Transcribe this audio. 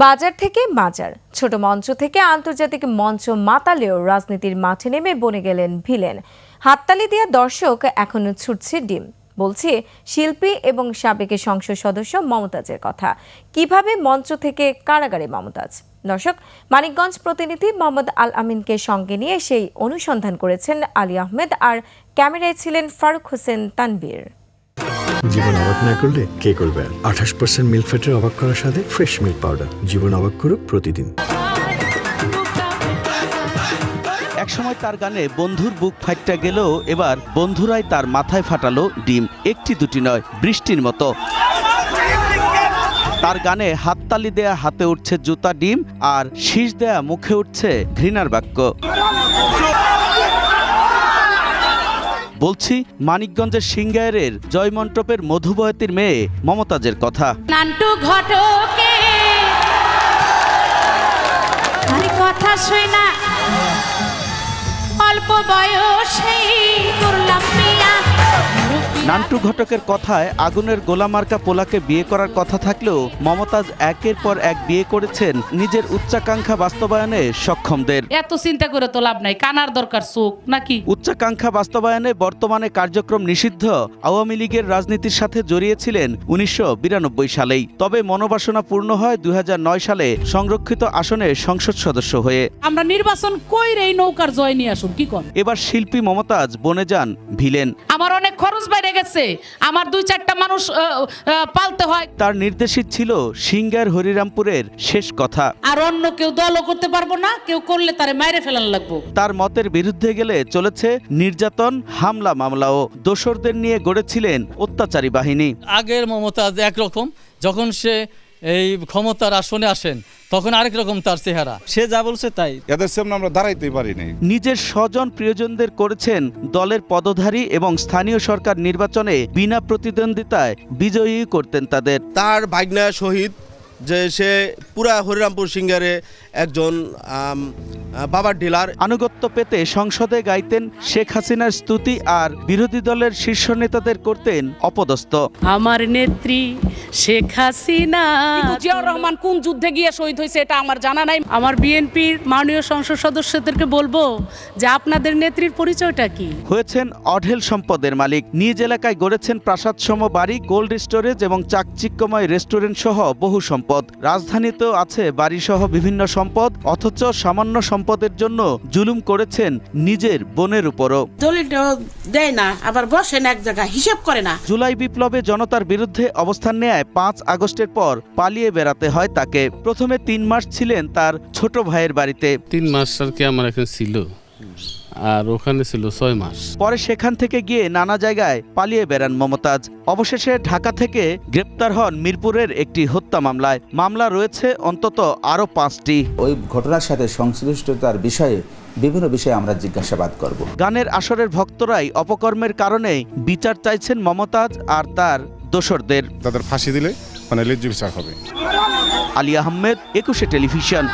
বাজার থেকে মাজার, ছোট মঞ্চ থেকে আন্তর্জাতিক মঞ্চ মাতালেও রাজনীতির মাঠে নেমে বনে গেলেন ভিলেন। হাততালি দেওয়া দর্শক এখনো ছুটছে ডিম। বলছি শিল্পী এবং সাবেক সংসদ সদস্য মমতাজের কথা। কিভাবে মঞ্চ থেকে কারাগারে মমতাজ? দর্শক, মানিকগঞ্জ প্রতিনিধি মোহাম্মদ আল আমিনকে সঙ্গে নিয়ে সেই অনুসন্ধান করেছেন আলী আহমেদ, আর ক্যামেরায় ছিলেন ফারুক হোসেন তানভীর। জীবন অবাক না করলে কে করবে? 28% মিল্ক ফ্যাটের অবাক করার সাথে ফ্রেশ মিল্ক পাউডার। জীবন অবাক করুক প্রতিদিন। একসময় তার গানে বন্ধুর বুক ফাইটটা গেলেও এবার বন্ধুরাই তার মাথায় ফাটালো ডিম। একটি দুটি নয়, বৃষ্টির মতো। তার গানে হাততালি দেয়া হাতে উঠছে জুতা ডিম, আর শীষ দেয়া মুখে উঠছে ঘৃণার বাক্য। বলছি মানিকগঞ্জের সিংগাইরের জয়মন্টপের মধুবয়তীর মেয়ে মমতাজের কথা। নান্টু ঘটকে কথা শুই না, অল্প বয়সেই করলাম বিয়া। নান্টু ঘটকের কথায় আগুনের গোলামার্কা পোলাকে বিয়ে করার কথা থাকলেও মমতাজ একের পর এক বিয়ে করেছেন নিজের উচ্চাকাঙ্ক্ষা বাস্তবায়নে সক্ষমদের। এত চিন্তা করে তো লাভ নাই, কানার দরকার চোখ নাকি? উচ্চাকাঙ্ক্ষা বাস্তবায়নে বর্তমানে কার্যক্রম নিষিদ্ধ আওয়ামী লীগের রাজনীতির সাথে জড়িয়েছিলেন 1992 সালেই। তবে মনোবাসনা পূর্ণ হয় 2009 সালে সংরক্ষিত আসনে সংসদ সদস্য হয়ে। আমরা নির্বাচন কইরে এই নৌকার জয় নিয়ে আসুন, কি কোন? এবার শিল্পী মমতাজ বনে যান ভিলেন। আমার অনেক খরচ বাইরে গেছে, আমার 2-4টা মানুষ পালতে হয়। তার নির্দেশিত ছিল সিংগার হরিরামপুরের শেষ কথা। আর অন্য কেউ দলও করতে পারবো না, কেউ করলে তারে মাইরে ফেলান লাগবো। তার মতের বিরুদ্ধে গেলে চলেছে নির্যাতন, হামলা মামলাও। দোসরদের নিয়ে গড়েছিলেন অত্যাচারী বাহিনী। আগের মমতাজ একরকম, যখন সে এই ক্ষমতার আসনে আসেন তখন আরেক রকম তার চেহারা। সে যা বলছে তাই। এদের সামনে আমরা দাঁড়াইতে পারিনি। নিজের স্বজন প্রিয়জনদের করেছেন দলের পদধারী এবং স্থানীয় সরকার নির্বাচনে বিনা প্রতিদ্বন্দ্বিতায় বিজয়ী করতেন তাদের। তার ভাগ্না শহীদ, যে সে পুরা হরিরামপুর সিংগারে একজন বাবার ডিলার। আনুগত্য পেতে সংসদে গাইতেন শেখ হাসিনার স্তুতি, আর বিরোধী দলের শীর্ষ নেতাদের করতেন অপদস্থ। আমার নেত্রী শেখ হাসিনা। জিয়াউর রহমান কোন যুদ্ধে গিয়ে শহীদ হয়েছে এটা আমার জানা নাই। আমার বিএনপির মাননীয় সংসদ সদস্যদেরকে বলবো যে আপনাদের নেত্রীর পরিচয়টা কি? হয়েছেন অঢেল সম্পদের মালিক। নিজ এলাকায় গড়েছেন প্রাসাদসম বাড়ি, কোল্ড স্টোরেজ এবং চাকচিক্যময় রেস্টুরেন্ট সহ বহু সম্পদ। রাজধানীতেও আছে বাড়ি সহ বিভিন্ন সম্পদ, অথচ সামান্য সম্পদের জন্য জুলুম করেছেন নিজের বোনের উপরও। দলিলটাও দেয় না, আবার বসেন এক জায়গায়, হিসাব করে না। জুলাই বিপ্লবে জনতার বিরুদ্ধে অবস্থান নেয় 5 আগস্টের পর পালিয়ে বেড়াতে হয় তাকে। প্রথমে 3 মাস ছিলেন তার ছোট ভাইয়ের বাড়িতে। 3 মাস আর কি আমার এখানে ছিল, আর ওখানে ছিল 6 মাস। পরে সেখান থেকে গিয়ে নানা জায়গায় পালিয়ে বেড়ান মমতাজ। অবশেষে ঢাকা থেকে গ্রেপ্তার হন মিরপুরের একটি হত্যা মামলায়। মামলা রয়েছে অন্তত আরও 5টি। ওই ঘটনার সাথে সংশ্লিষ্টতার বিষয়ে বিভিন্ন বিষয়ে আমরা জিজ্ঞাসাবাদ করব। গানের আসরের ভক্তরাই অপকর্মের কারণে বিচার চাইছেন মমতাজ আর তার দোসরদের। তাদের ফাঁসি দিলে ন্যায্য বিচার হবে। আলী আহমেদ, 21 টেলিভিশন।